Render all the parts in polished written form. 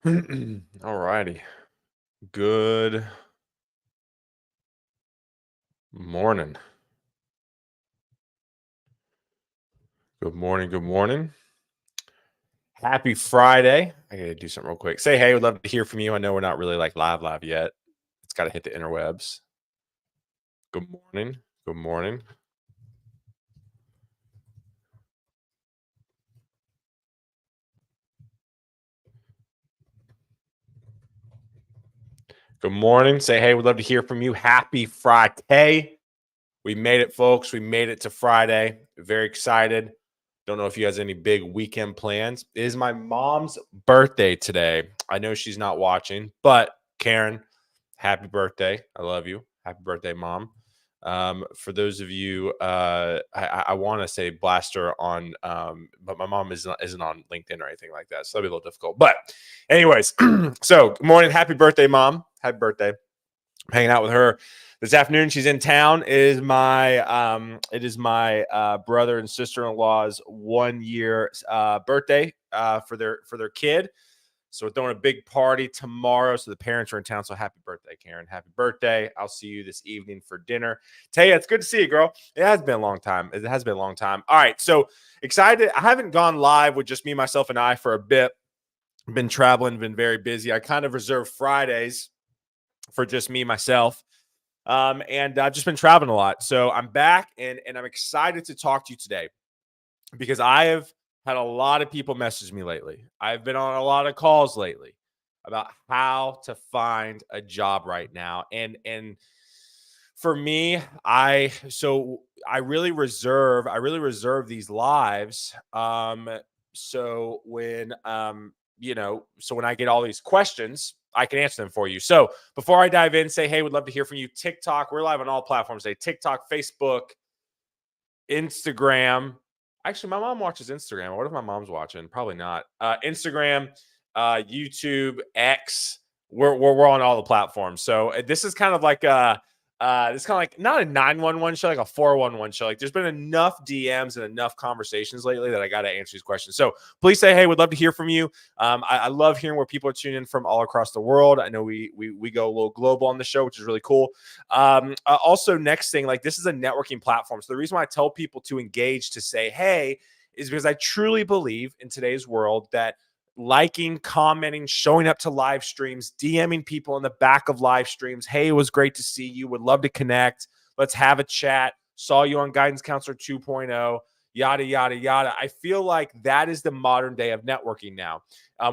All righty. Good morning. Good morning. Good morning. Happy Friday. I gotta do something real quick. Say hey, would love to hear from you. I know we're not really like live yet. It's gotta hit the interwebs. Good morning. Good morning. Good morning. Say hey, would love to hear from you. Happy Friday. We made it, folks. We made it to Friday. Very excited. Don't know if you guys any big weekend plans. It is my mom's birthday today. I know she's not watching, but Karen, happy birthday. I love you. Happy birthday, mom. For those of you, I want to say blaster on, but my mom isn't on LinkedIn or anything like that, so that'll be a little difficult. But, anyways, so good morning, happy birthday, mom. Happy birthday. I'm hanging out with her this afternoon. She's in town. It is my brother and sister-in-law's 1 year birthday for their kid. So we're throwing a big party tomorrow. So the parents are in town. So happy birthday, Karen. Happy birthday. I'll see you this evening for dinner. Taya, it's good to see you, girl. It has been a long time. It has been a long time. All right. So excited. I haven't gone live with just me, myself, and I for a bit. Been traveling, been very busy. I kind of reserve Fridays for just me, myself. And I've just been traveling a lot. So I'm back and I'm excited to talk to you today because I have had a lot of people message me lately. I've been on a lot of calls lately about how to find a job right now. And for me, I really reserve these lives. So when I get all these questions, I can answer them for you. So before I dive in, say hey, would love to hear from you. TikTok, we're live on all platforms today. TikTok, Facebook, Instagram. Actually, my mom watches Instagram. What if my mom's watching? Probably not. Instagram, YouTube, X. We're on all the platforms. So this is kind of like not a 911 show, like a 411 show. Like there's been enough DMs and enough conversations lately that I got to answer these questions. So please say hey. Would love to hear from you. I love hearing where people are tuning in from all across the world. I know we go a little global on the show, which is really cool. Also, next thing, like this is a networking platform. So the reason why I tell people to engage to say, hey, is because I truly believe in today's world that liking, commenting, showing up to live streams, DMing people in the back of live streams. Hey, it was great to see you. Would love to connect. Let's have a chat. Saw you on Guidance Counselor 2.0. Yada, yada, yada. I feel like that is the modern day of networking now.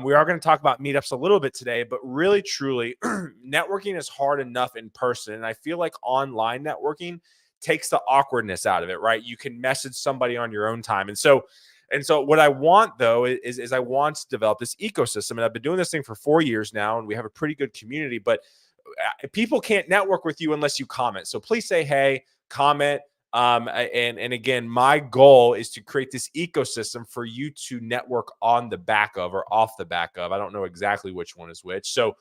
We are going to talk about meetups a little bit today, but really, truly, networking is hard enough in person. And I feel like online networking takes the awkwardness out of it, right? You can message somebody on your own time. And so what I want though is I want to develop this ecosystem. And I've been doing this thing for 4 years now, and we have a pretty good community, but people can't network with you unless you comment. So please say hey, comment. And again, my goal is to create this ecosystem for you to network on the back of or off the back of. I don't know exactly which one is which. So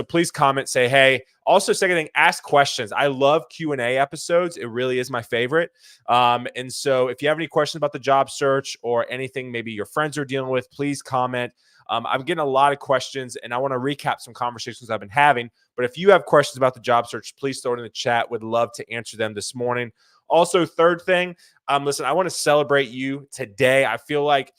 please comment, say hey. Also, second thing, ask questions. I love Q&A episodes. It really is my favorite. And so if you have any questions about the job search or anything maybe your friends are dealing with, please comment. I'm getting a lot of questions, and I want to recap some conversations I've been having. But if you have questions about the job search, please throw it in the chat. Would love to answer them this morning. Also, third thing, listen, I want to celebrate you today. I feel like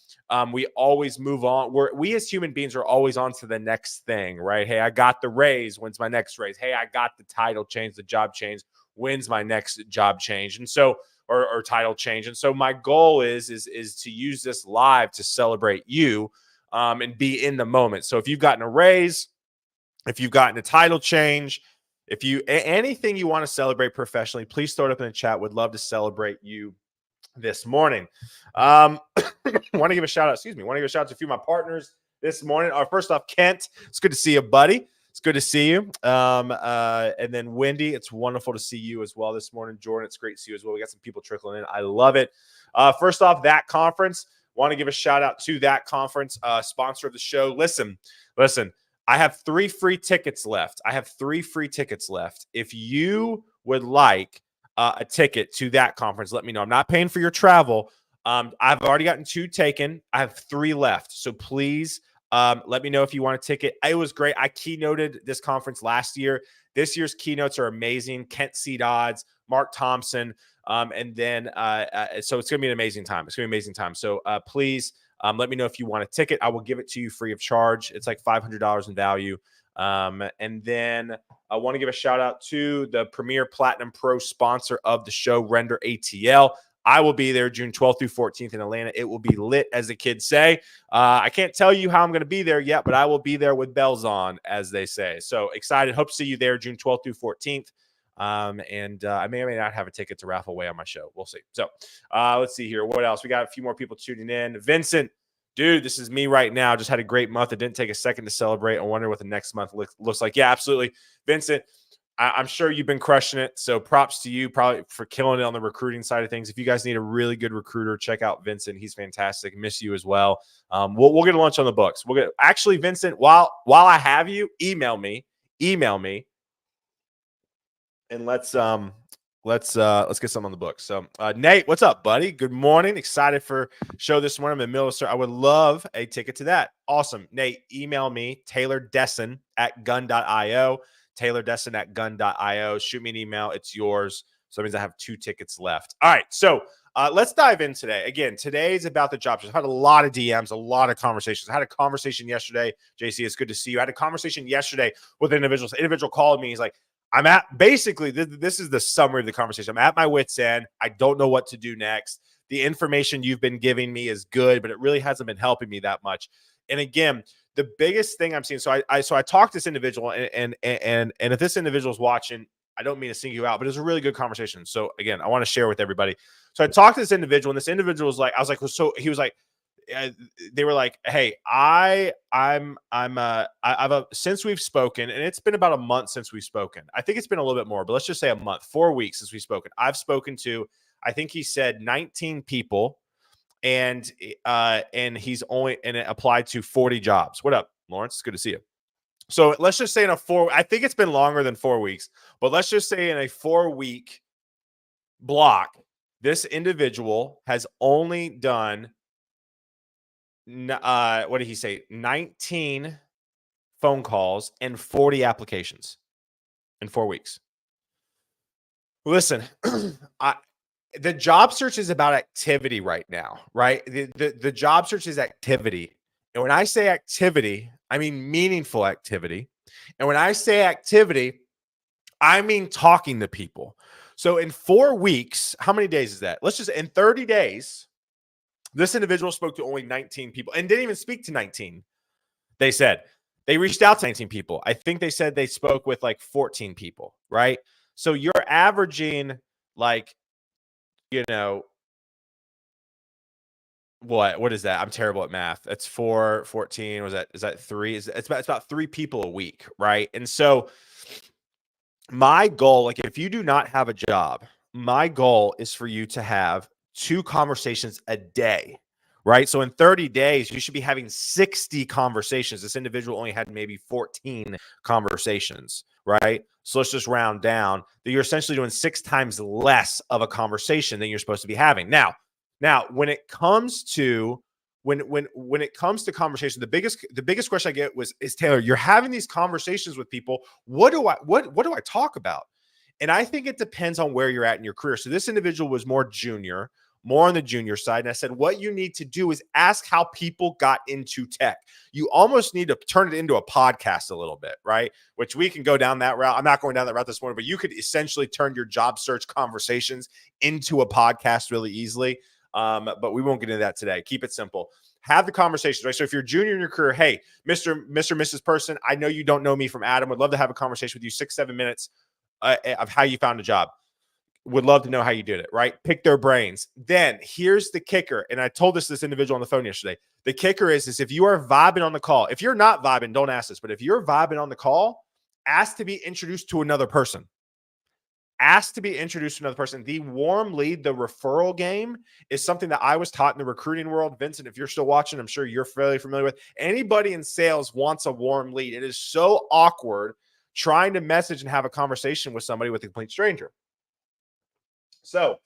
we always move on. We as human beings are always on to the next thing, right? Hey, I got the raise. When's my next raise? Hey, I got the title change, the job change. When's my next job change? And so, or title change. And so, my goal is to use this live to celebrate you and be in the moment. So, if you've gotten a raise, if you've gotten a title change, if you anything you want to celebrate professionally, please throw it up in the chat. Would love to celebrate you this morning. Want to give a shout out, want to give a shout out to a few of my partners this morning. First off, Kent, it's good to see you, buddy. It's good to see you. And then Wendy, it's wonderful to see you as well this morning. Jordan, it's great to see you as well. We got some people trickling in. I love it. First off, that conference, want to give a shout out to that conference, sponsor of the show. Listen, I have 3 free tickets left. If you would like a ticket to that conference, let me know. I'm not paying for your travel. I've already gotten 2 taken. I have 3 left. So please Let me know if you want a ticket. It was great. I keynoted this conference last year. This year's keynotes are amazing. Kent C. Dodds, Mark Thompson, and then so it's going to be an amazing time. It's going to be an amazing time. So please let me know if you want a ticket. I will give it to you free of charge. It's like $500 in value. And then I want to give a shout out to the Premier Platinum Pro sponsor of the show, Render ATL. I will be there June 12th through 14th in Atlanta. It will be lit, as the kids say. I can't tell you how I'm going to be there yet, but I will be there with bells on, as they say. So excited. Hope to see you there June 12th through 14th. And I may or may not have a ticket to raffle away on my show. We'll see. So let's see here. What else? We got a few more people tuning in. Vincent, dude, this is me right now. Just had a great month. It didn't take a second to celebrate. I wonder what the next month looks like. Yeah, absolutely. Vincent, I'm sure you've been crushing it. So props to you probably for killing it on the recruiting side of things. If you guys need a really good recruiter, check out Vincent. He's fantastic. Miss you as well. We'll get a lunch on the books. Actually, Vincent, while I have you, email me, and let's get something on the books. So Nate, what's up, buddy? Good morning. Excited for show this morning. I'm in the middle of I would love a ticket to that. Awesome. Nate, email me, taylordessen@gun.io. taylordessen@gun.io. Shoot me an email. It's yours. So that means I have 2 tickets left. All right. So let's dive in today. Again, today is about the job search. I've had a lot of DMs, a lot of conversations. I had a conversation yesterday. JC, it's good to see you. I had a conversation yesterday with individuals. An individual called me. He's like, I'm at basically, this is the summary of the conversation. I'm at my wit's end. I don't know what to do next. The information you've been giving me is good, but it really hasn't been helping me that much. And again, the biggest thing I'm seeing, so I talked to this individual, and if this individual is watching, I don't mean to single you out, but it was a really good conversation. So again, I want to share with everybody. So I talked to this individual, and this individual was like, I was like, well, so he was like, they were like, hey, I've since we've spoken, and it's been about a month since we've spoken. I think it's been a little bit more, but let's just say a month, 4 weeks since we've spoken. I've spoken to, I think he said 19 people. And he's only and it applied to 40 jobs. What up, Lawrence? It's good to see you. So let's just say I think it's been longer than 4 weeks, but let's just say in a 4-week block, this individual has only done what did he say? 19 phone calls and 40 applications in 4 weeks. Listen, the job search is about activity right now, right? The job search is activity. And when I say activity, I mean meaningful activity. And when I say activity, I mean talking to people. So in 4 weeks, how many days is that? In 30 days, this individual spoke to only 19 people and didn't even speak to 19. They said they reached out to 19 people. I think they said they spoke with like 14 people, right? So you're averaging like, what is that? I'm terrible at math. That's 4, 14. Is that 3? It's about 3 people a week, right? And so my goal, like if you do not have a job, my goal is for you to have 2 conversations a day, right? So in 30 days, you should be having 60 conversations. This individual only had maybe 14 conversations, right? So let's just round down that you're essentially doing 6 times less of a conversation than you're supposed to be having. Now, when it comes to conversation, the biggest question I get is Taylor, you're having these conversations with people. What do I talk about? And I think it depends on where you're at in your career. So this individual was more on the junior side. And I said, what you need to do is ask how people got into tech. You almost need to turn it into a podcast a little bit, right? Which we can go down that route. I'm not going down that route this morning, but you could essentially turn your job search conversations into a podcast really easily. But we won't get into that today. Keep it simple. Have the conversations, right? So if you're junior in your career, hey, Mr. Mrs. Person, I know you don't know me from Adam. Would love to have a conversation with you, 6-7 minutes of how you found a job. Would love to know how you did it, right? Pick their brains. Then here's the kicker. And I told this individual on the phone yesterday. The kicker is if you are vibing on the call, if you're not vibing, don't ask this, but if you're vibing on the call, ask to be introduced to another person. Ask to be introduced to another person. The warm lead, the referral game is something that I was taught in the recruiting world. Vincent, if you're still watching, I'm sure you're fairly familiar with. Anybody in sales wants a warm lead. It is so awkward trying to message and have a conversation with somebody with a complete stranger. So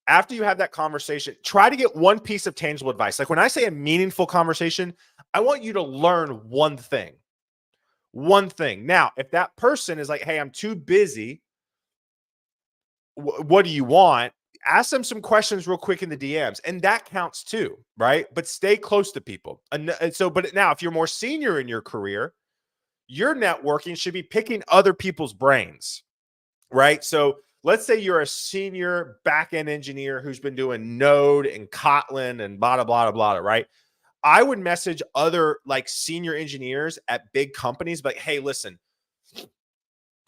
after you have that conversation, try to get one piece of tangible advice. Like when I say a meaningful conversation, I want you to learn one thing. One thing. Now, if that person is like, hey, I'm too busy, what do you want? Ask them some questions real quick in the DMs, and that counts too, right? But stay close to people. And so, but now, if you're more senior in your career, your networking should be picking other people's brains, right? So let's say you're a senior back-end engineer who's been doing Node and Kotlin and blah, blah, blah, blah, right? I would message other like senior engineers at big companies, like, hey, listen,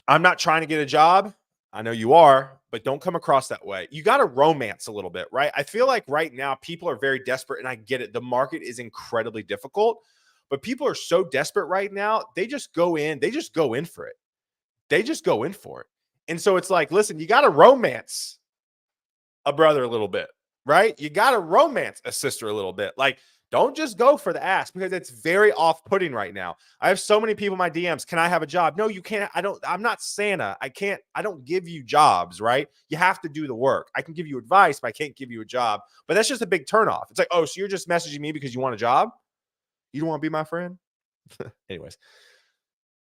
I'm not trying to get a job. I know you are, but don't come across that way. You got to romance a little bit, right? I feel like right now people are very desperate, and I get it. The market is incredibly difficult, but people are so desperate right now. They just go in for it. They just go in for it. And so it's like, listen, you got to romance a brother a little bit, right? You got to romance a sister a little bit. Like, don't just go for the ass, because it's very off-putting right now. I have so many people in my DMs. Can I have a job? No, you can't. I'm not Santa. I don't give you jobs, right? You have to do the work. I can give you advice, but I can't give you a job. But that's just a big turnoff. It's like, oh, so you're just messaging me because you want a job? You don't want to be my friend? Anyways.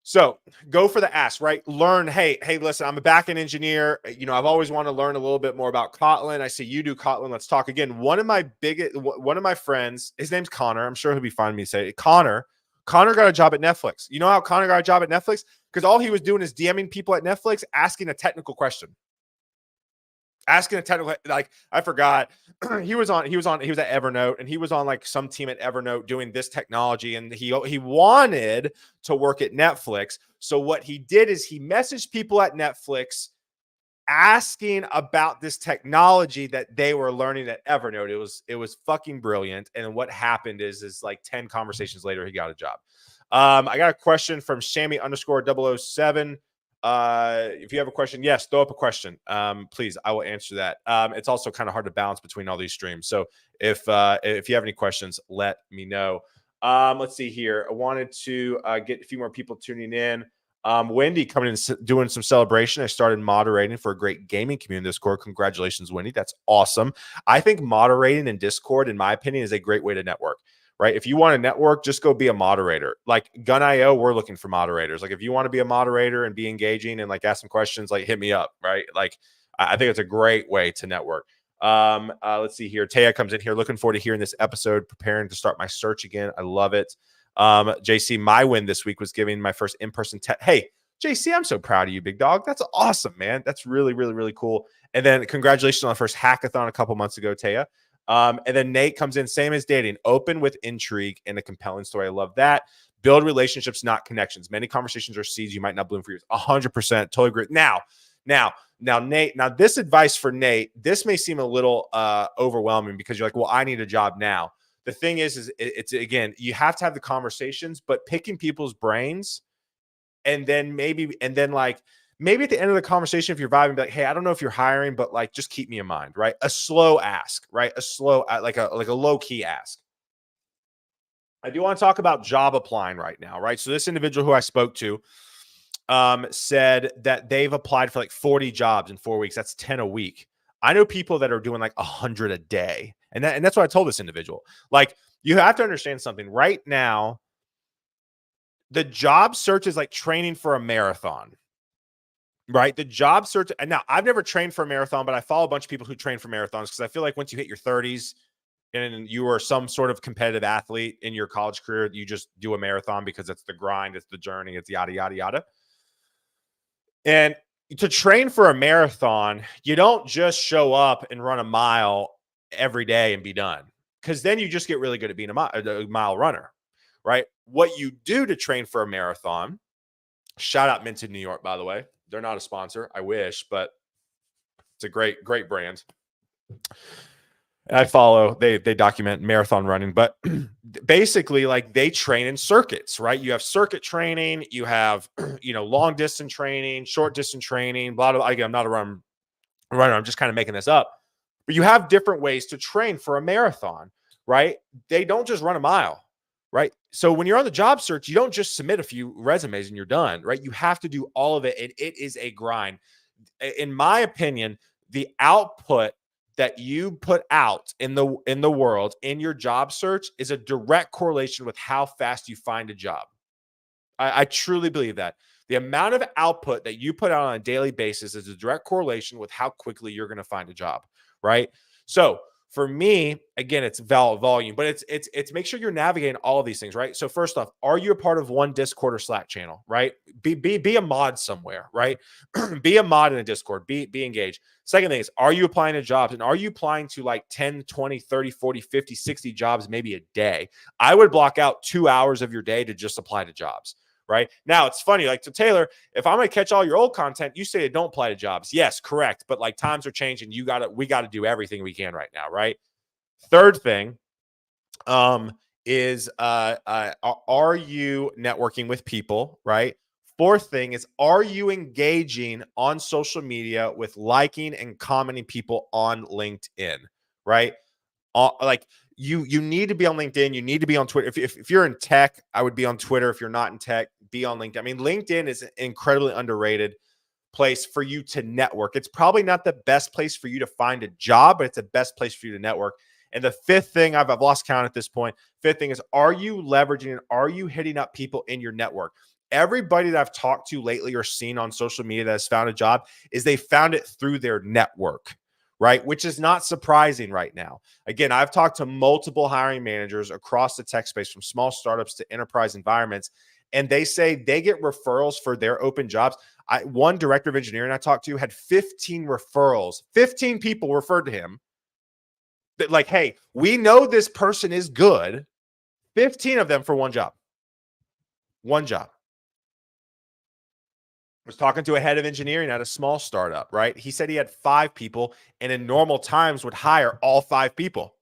So go for the ask, right? Learn, hey, listen, I'm a backend engineer. I've always wanted to learn a little bit more about Kotlin. I see you do Kotlin. Let's talk again. One of my friends, his name's Connor. I'm sure he'll be fine with me to say it. Connor got a job at Netflix. You know how Connor got a job at Netflix? Because all he was doing is DMing people at Netflix, asking a technical question. Like, I forgot. he was at Evernote, and he was on like some team at Evernote doing this technology, and he wanted to work at Netflix. So what he did is he messaged people at Netflix asking about this technology that they were learning at Evernote. It was fucking brilliant. And what happened is like 10 conversations later, he got a job. I got a question from Shammy_007. If you have a question, yes, throw up a question. Please, I will answer that. It's also kind of hard to balance between all these streams. So if you have any questions, let me know. Let's see here. I wanted to get a few more people tuning in. Wendy coming in doing some celebration. I started moderating for a great gaming community in Discord. Congratulations, Wendy. That's awesome. I think moderating in Discord, in my opinion, is a great way to network. Right? If you want to network, just go be a moderator. Like Gun.io, we're looking for moderators. Like if you want to be a moderator and be engaging and like ask some questions, like hit me up. Right? Like I think it's a great way to network. Let's see here. Taya comes in here. Looking forward to hearing this episode. Preparing to start my search again. I love it. JC, my win this week was giving my first in-person test. Hey, JC, I'm so proud of you, big dog. That's awesome, man. That's really, really, really cool. And then congratulations on the first hackathon a couple months ago, Taya. And then Nate comes in, same as dating, open with intrigue and a compelling story. I love that. Build relationships, not connections. Many conversations are seeds you might not bloom for years. 100%. Totally agree. Now, Nate, this advice for Nate, this may seem a little overwhelming because you're like, well, I need a job now. The thing is it's again, you have to have the conversations, but picking people's brains and then maybe at the end of the conversation, if you're vibing, be like, hey, I don't know if you're hiring, but like, just keep me in mind, right? A slow ask, right? Like a low key ask. I do want to talk about job applying right now, right? So this individual who I spoke to said that they've applied for like 40 jobs in 4 weeks. That's 10 a week. I know people that are doing like 100 a day. And that's what I told this individual. Like, you have to understand something right now. The job search is like training for a marathon. Right. The job search. And now I've never trained for a marathon, but I follow a bunch of people who train for marathons because I feel like once you hit your 30s and you are some sort of competitive athlete in your college career, you just do a marathon because it's the grind, it's the journey, it's yada, yada, yada. And to train for a marathon, you don't just show up and run a mile every day and be done, because then you just get really good at being a mile runner. Right. What you do to train for a marathon, shout out Minted New York, by the way. They're not a sponsor. I wish, but it's a great, great brand. And I follow, they document marathon running, but basically like they train in circuits, right? You have circuit training, you have, long distance training, short distance training, blah, blah. Again, I'm not a runner. I'm just kind of making this up, but you have different ways to train for a marathon, right? They don't just run a mile. Right. So when you're on the job search, you don't just submit a few resumes and you're done. Right. You have to do all of it. And it is a grind. In my opinion, the output that you put out in the world in your job search is a direct correlation with how fast you find a job. I truly believe that. The amount of output that you put out on a daily basis is a direct correlation with how quickly you're going to find a job, right? So for me, again, it's volume, but it's make sure you're navigating all of these things, right? So first off, are you a part of one Discord or Slack channel, right? Be a mod somewhere, right? Be a mod in a Discord, be engaged. Second thing is, are you applying to jobs, and are you applying to like 10, 20, 30, 40, 50, 60 jobs maybe a day? I would block out 2 hours of your day to just apply to jobs. Right now, it's funny. Like, to Taylor, if I'm going to catch all your old content, you say don't apply to jobs. Yes, correct. But like, times are changing. We got to do everything we can right now. Right. Third thing, is are you networking with people? Right. Fourth thing is, are you engaging on social media with liking and commenting people on LinkedIn? Right. Like, you need to be on LinkedIn. You need to be on Twitter. If you're in tech, I would be on Twitter. If you're not in tech, be on LinkedIn. I mean, LinkedIn is an incredibly underrated place for you to network. It's probably not the best place for you to find a job, but it's the best place for you to network. And the fifth thing, I've lost count at this point. Fifth thing is, are you leveraging and are you hitting up people in your network? Everybody that I've talked to lately or seen on social media that has found a job is they found it through their network, right? Which is not surprising right now. Again, I've talked to multiple hiring managers across the tech space, from small startups to enterprise environments, and they say they get referrals for their open jobs. One director of engineering I talked to had 15 referrals. 15 people referred to him that, like, hey, we know this person is good. 15 of them for one job. One job. Was talking to a head of engineering at a small startup, right? He said he had 5 people and in normal times would hire all 5 people.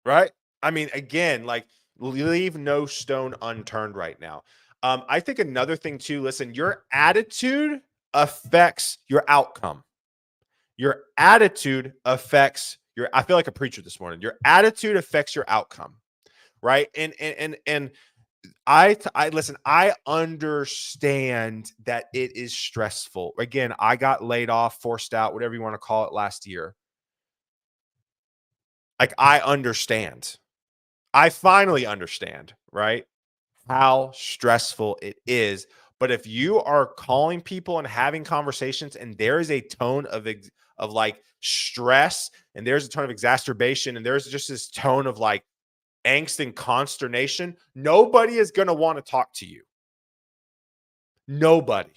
Right? I mean, again, like, leave no stone unturned right now. I think another thing too, listen, your attitude affects your outcome. Your attitude affects I feel like a preacher this morning. Your attitude affects your outcome, right? And I listen, I understand that it is stressful. Again, I got laid off, forced out, whatever you want to call it, last year. Like, I understand. I finally understand, right? How stressful it is. But if you are calling people and having conversations, and there is a tone of like stress, and there's a tone of exacerbation, and there's just this tone of like angst and consternation, nobody is going to want to talk to you. Nobody.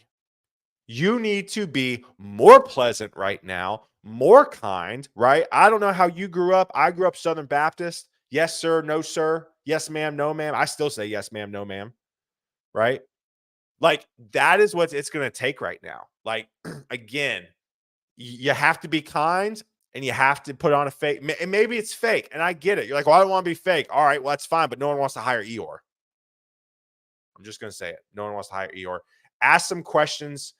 You need to be more pleasant right now, more kind, right? I don't know how you grew up. I grew up Southern Baptist. Yes, sir. No, sir. Yes, ma'am. No, ma'am. I still say yes, ma'am. No, ma'am. Right? Like, that is what it's going to take right now. Like, again, you have to be kind, and you have to put on a fake. And maybe it's fake. And I get it. You're like, well, I don't want to be fake. All right, well, that's fine. But no one wants to hire Eeyore. I'm just going to say it. No one wants to hire Eeyore. Ask some questions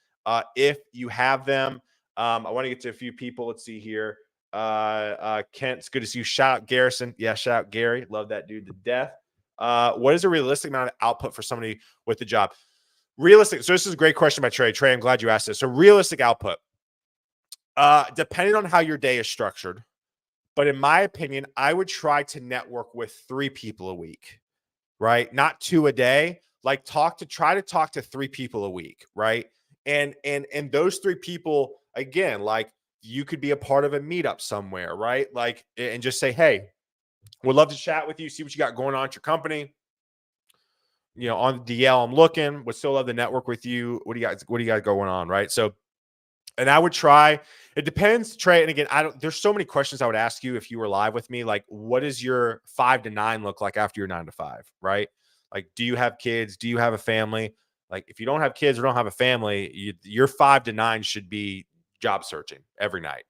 if you have them. I want to get to a few people. Let's see here. Kent, it's good to see you. Shout out Garrison. Yeah, shout out Gary. Love that dude to death. What is a realistic amount of output for somebody with the job? Realistic. So this is a great question by Trey. Trey, I'm glad you asked this. So realistic output, depending on how your day is structured. But in my opinion, I would try to network with 3 people a week, right? Not 2 a day. Like, try to talk to 3 people a week, right? And those 3 people, again, like, you could be a part of a meetup somewhere, right? Like, and just say, hey, would love to chat with you, see what you got going on at your company. You know, on DL, I'm looking. Would still love to network with you. What do you got going on, right? So, and I would try. It depends, Trey. And again, there's so many questions I would ask you if you were live with me. Like, what does your 5 to 9 look like after your 9 to 5, right? Like, do you have kids? Do you have a family? Like, if you don't have kids or don't have a family, your 5 to 9 should be job searching every night.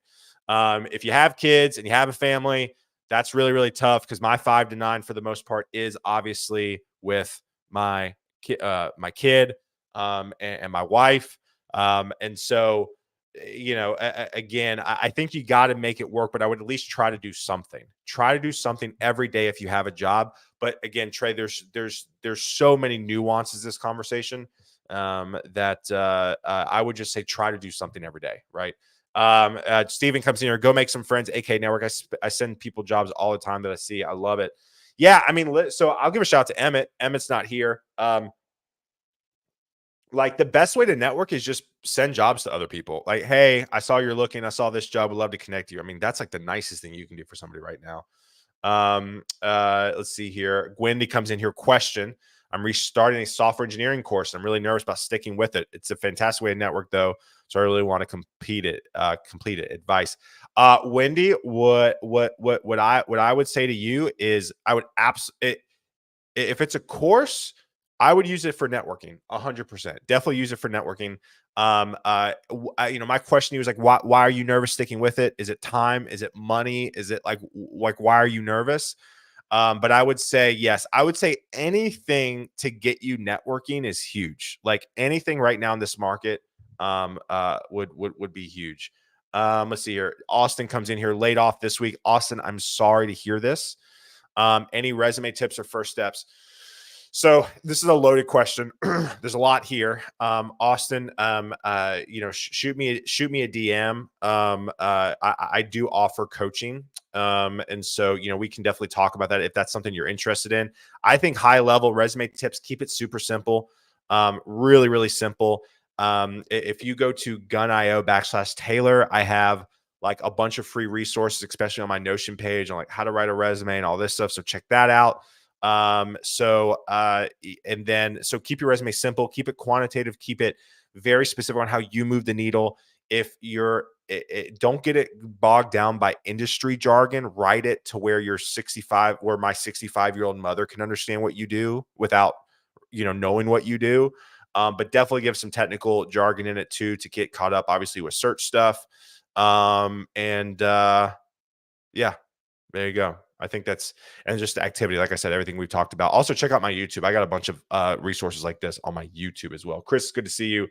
If you have kids and you have a family, that's really, really tough, because my 5 to 9 for the most part is obviously with my kid and my wife. And so, you know, again, I think you got to make it work, but I would at least try to do something. Try to do something every day if you have a job. But again, Trey, there's so many nuances to this conversation that I would just say try to do something every day, right? Steven comes in here, go make some friends, AK Network. I send people jobs all the time that I see. I love it. Yeah, I mean, so I'll give a shout out to Emmett. Emmett's not here. Like the best way to network is just send jobs to other people. Like, hey, I saw you're looking. I saw this job. Would love to connect you. I mean, that's like the nicest thing you can do for somebody right now. Let's see here. Gwendy comes in here. Question. I'm restarting a software engineering course. I'm really nervous about sticking with it. It's a fantastic way to network, though. So I really want to complete it. Advice. Wendy, what I would say to you is I would absolutely, if it's a course, I would use it for networking. 100%. Definitely use it for networking. My question to you is like, why are you nervous sticking with it? Is it time? Is it money? Is it like why are you nervous? But I would say, yes, I would say anything to get you networking is huge. Like anything right now in this market, would be huge. Let's see here. Austin comes in here laid off this week. Austin, I'm sorry to hear this. Any resume tips or first steps? So this is a loaded question. There's a lot here. Austin, shoot me a DM. I do offer coaching. And so, we can definitely talk about that if that's something you're interested in. I think high level resume tips, keep it super simple. Really, really simple. If you go to gun.io/Taylor, I have like a bunch of free resources, especially on my Notion page on like how to write a resume and all this stuff. So check that out. So keep your resume simple, keep it quantitative, keep it very specific on how you move the needle. If you're, don't get it bogged down by industry jargon, write it to where you're 65, where my 65-year-old mother can understand what you do without, knowing what you do. But definitely give some technical jargon in it too, to get caught up obviously with search stuff. Yeah, there you go. I think that's, and just the activity, like I said, everything we've talked about. Also, check out my YouTube. I got a bunch of resources like this on my YouTube as well. Chris, good to see you.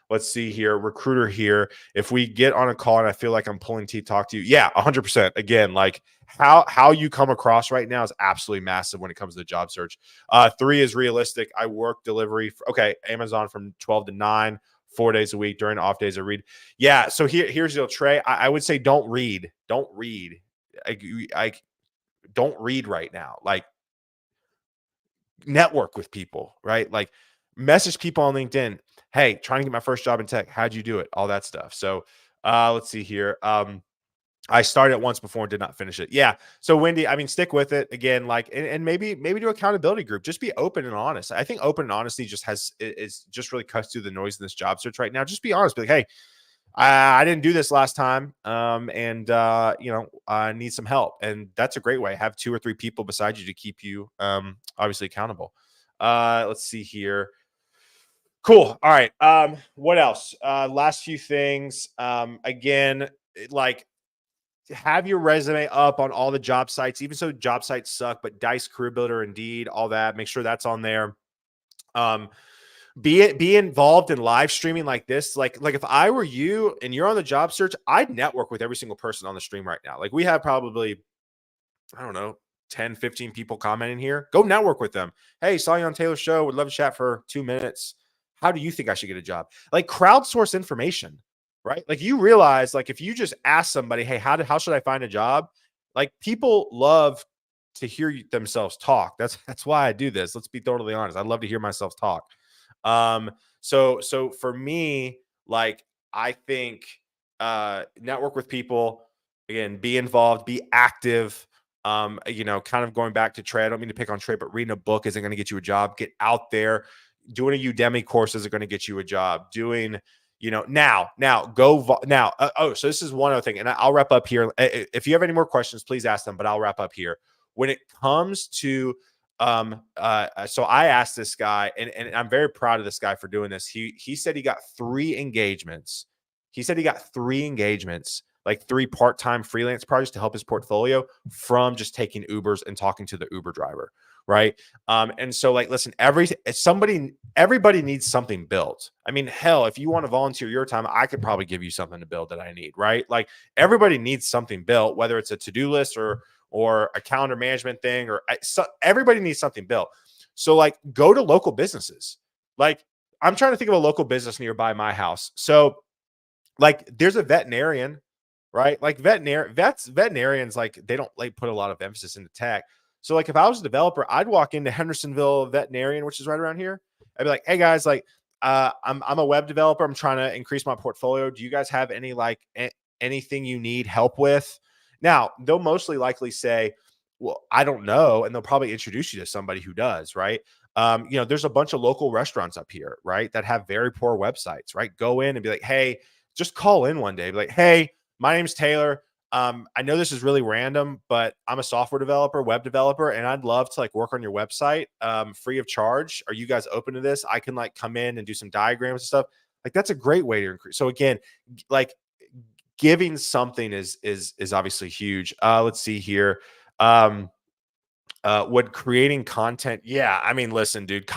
Let's see here. Recruiter here. If we get on a call and I feel like I'm pulling teeth, talk to you. Yeah, 100%. Again, like how you come across right now is absolutely massive when it comes to the job search. 3 is realistic. I work delivery. Amazon from 12 to 9. 4 days a week. During off days I read. Yeah. So here's the Trey. I would say don't read. I don't read right now. Like network with people, right? Like message people on LinkedIn. Hey, trying to get my first job in tech. How'd you do it? All that stuff. So let's see here. I started it once before and did not finish it. Yeah. So Wendy, I mean, stick with it again, like, and maybe do accountability group. Just be open and honest. I think open and honesty is just really cuts through the noise in this job search right now. Just be honest. Be like, hey, I didn't do this last time. I need some help. And that's a great way. Have 2 or 3 people beside you to keep you obviously accountable. Let's see here. Cool. All right. What else? Last few things. Again, like have your resume up on all the job sites, even so job sites suck, but Dice, Career Builder, Indeed, all that. Make sure that's on there. Be involved in live streaming like this. Like if I were you and you're on the job search, I'd network with every single person on the stream right now. Like we have probably, I don't know, 10, 15 people commenting here. Go network with them. Hey, saw you on Taylor's show. Would love to chat for 2 minutes. How do you think I should get a job? Like crowdsource information, right? Like you realize, like if you just ask somebody, hey, how should I find a job? Like people love to hear themselves talk. That's why I do this. Let's be totally honest. I love to hear myself talk. So for me, like I think network with people, again, be involved, be active. Kind of going back to Trey. I don't mean to pick on Trey, but reading a book isn't going to get you a job. Get out there. Doing a Udemy course isn't going to get you a job. Doing, now go now. So this is one other thing, and I'll wrap up here. If you have any more questions, please ask them, but I'll wrap up here. When it comes to so I asked this guy, and I'm very proud of this guy for doing this. He said he got 3 engagements. He said he got 3 engagements, like 3 part-time freelance projects to help his portfolio from just taking Ubers and talking to the Uber driver. Right. And so like, listen, everybody needs something built. I mean, hell, if you want to volunteer your time, I could probably give you something to build that I need. Right. Like everybody needs something built, whether it's a to-do list or a calendar management thing, everybody needs something built. So like go to local businesses. Like I'm trying to think of a local business nearby my house. So Like there's a veterinarian, right? Like veterinarians, like they don't like put a lot of emphasis into tech. So like if I was a developer, I'd walk into Hendersonville Veterinarian, which is right around here. I'd be like, hey guys, like I'm a web developer. I'm trying to increase my portfolio. Do you guys have any like anything you need help with? Now they'll mostly likely say, well, I don't know, and they'll probably introduce you to somebody who does, right? There's a bunch of local restaurants up here, right, that have very poor websites, right? Go in and be like, hey, just call in one day, be like, hey, my name's Taylor. I know this is really random, but I'm a software developer, web developer, and I'd love to like work on your website free of charge. Are you guys open to this? I can like come in and do some diagrams and stuff. Like that's a great way to increase. So again, like giving something is obviously huge. Let's see here. Would creating content? Yeah, I mean, listen, dude.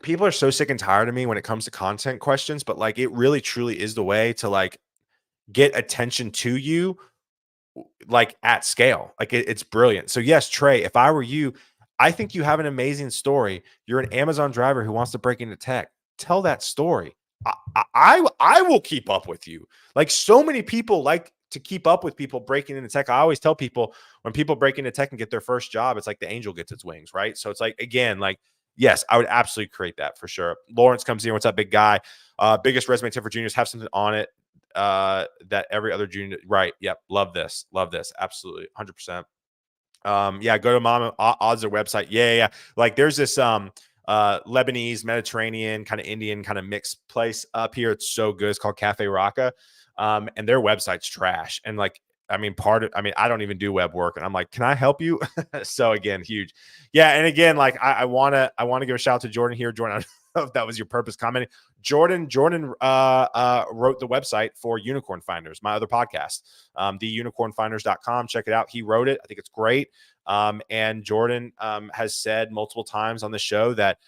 People are so sick and tired of me when it comes to content questions, but like it really truly is the way to like get attention to you like at scale. Like it's brilliant. So yes, Trey, if I were you, I think you have an amazing story. You're an Amazon driver who wants to break into tech. Tell that story. I will keep up with you. Like so many people like to keep up with people breaking into tech. I always tell people when people break into tech and get their first job, it's like the angel gets its wings, right? So it's like again, like yes, I would absolutely create that for sure. Lawrence comes in. What's up, big guy? Biggest resume tip for juniors: have something on it that every other junior. Right? Yep. Love this. Love this. Absolutely. 100%. Yeah, go to Mama Odds website. Yeah. Like there's this Lebanese, Mediterranean, kind of Indian, kind of mixed place up here. It's so good. It's called Cafe Raqqa. And their website's trash. And like, I don't even do web work. And I'm like, can I help you? So again, huge. Yeah. And again, like I wanna give a shout out to Jordan here. Jordan, I don't know if that was your purpose commenting. Jordan wrote the website for Unicorn Finders, my other podcast, theunicornfinders.com. Check it out. He wrote it. I think it's great. And Jordan has said multiple times on the show that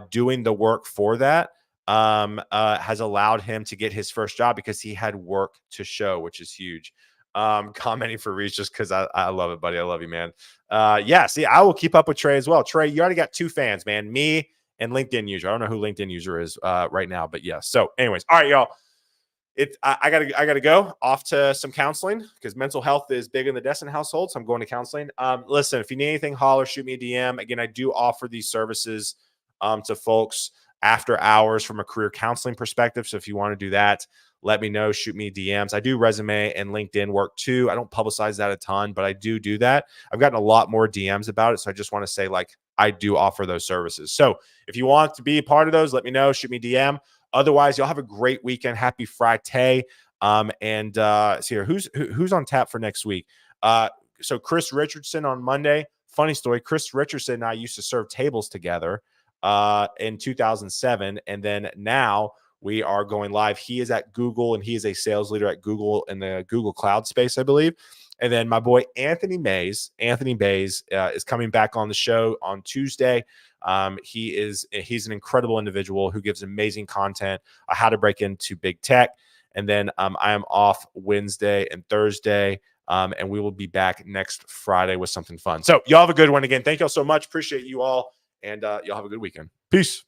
doing the work for that has allowed him to get his first job because he had work to show, which is huge. Commenting for Reese just because I love it, buddy. I love you, man. Yeah, see, I will keep up with Trey as well. Trey, you already got 2 fans, man. Me and LinkedIn user. I don't know who LinkedIn user is right now, but yeah. So, anyways, all right, y'all. I gotta go off to some counseling because mental health is big in the Destin household. So I'm going to counseling. Listen, if you need anything, holler, shoot me a DM. Again, I do offer these services to folks after hours from a career counseling perspective. So if you want to do that, let me know. Shoot me DMs. I do resume and LinkedIn work too. I don't publicize that a ton, but I do that. I've gotten a lot more DMs about it. So I just want to say, like, I do offer those services. So if you want to be a part of those, let me know. Shoot me DM. Otherwise, y'all have a great weekend. Happy Friday. And see here, who's on tap for next week? So Chris Richardson on Monday. Funny story. Chris Richardson and I used to serve tables together in 2007, and then now we are going live. He is at Google, and he is a sales leader at Google in the Google Cloud space, I believe. And then my boy Anthony Bays is coming back on the show on Tuesday. He's an incredible individual who gives amazing content on how to break into big tech. And then I am off Wednesday and Thursday, and we will be back next Friday with something fun. So y'all have a good one again. Thank y'all so much. Appreciate you all, and y'all have a good weekend. Peace.